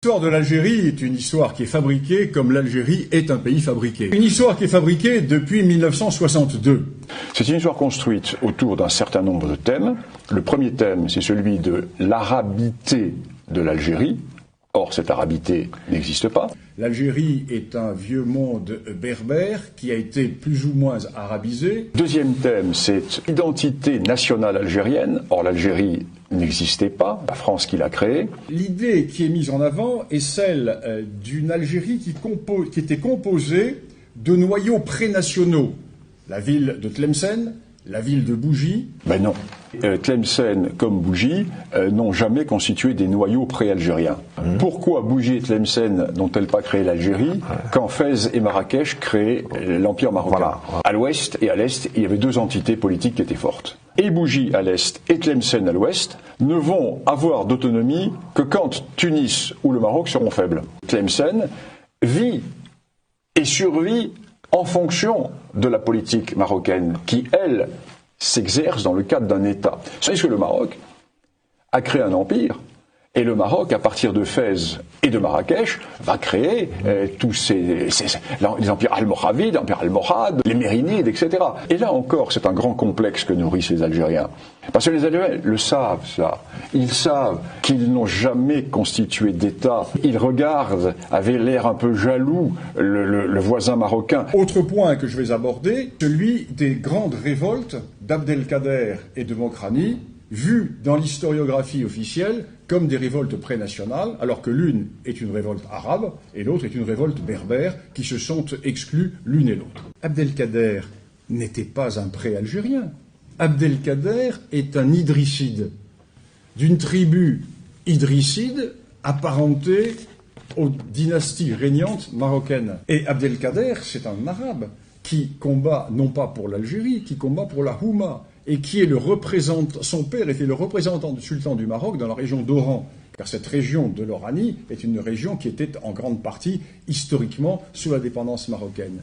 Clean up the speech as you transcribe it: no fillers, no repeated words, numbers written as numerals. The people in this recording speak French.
L'histoire de l'Algérie est une histoire qui est fabriquée comme l'Algérie est un pays fabriqué. Une histoire qui est fabriquée depuis 1962. C'est une histoire construite autour d'un certain nombre de thèmes. Le premier thème, c'est celui de l'arabité de l'Algérie. Or, cette arabité n'existe pas. L'Algérie est un vieux monde berbère qui a été plus ou moins arabisé. Deuxième thème, c'est l'identité nationale algérienne. Or, l'Algérie n'existait pas, la France qui l'a créée. L'idée qui est mise en avant est celle d'une Algérie qui était composée de noyaux prénationaux. La ville de Tlemcen, la ville de Bougie. Ben non. Tlemcen comme Bougie n'ont jamais constitué des noyaux pré-algériens. Pourquoi Bougie et Tlemcen n'ont-elles pas créé l'Algérie quand Fès et Marrakech créaient l'Empire marocain? Voilà. À l'ouest et à l'est, il y avait deux entités politiques qui étaient fortes. Et Bougie à l'est et Tlemcen à l'ouest ne vont avoir d'autonomie que quand Tunis ou le Maroc seront faibles. Tlemcen vit et survit en fonction de la politique marocaine qui, elle, s'exerce dans le cadre d'un État. C'est que le Maroc a créé un empire, et le Maroc, à partir de Fès et de Marrakech, va créer tous les empires almoravides, l'empire almohade, les mérinides, etc. Et là encore, c'est un grand complexe que nourrissent les Algériens. Parce que les Algériens le savent, ça. Ils savent qu'ils n'ont jamais constitué d'État. Ils regardent, avec l'air un peu jaloux, le voisin marocain. Autre point que je vais aborder, celui des grandes révoltes d'Abdelkader et de Mokrani, vues dans l'historiographie officielle comme des révoltes pré-nationales, alors que l'une est une révolte arabe et l'autre est une révolte berbère, qui se sont exclues l'une et l'autre. Abdelkader n'était pas un pré-algérien. Abdelkader est un idrisside, d'une tribu idrisside apparentée aux dynasties régnantes marocaines. Et Abdelkader, c'est un arabe qui combat non pas pour l'Algérie, qui combat pour la Houma, et qui est son père était le représentant du sultan du Maroc dans la région d'Oran, car cette région de l'Oranie est une région qui était en grande partie historiquement sous la dépendance marocaine.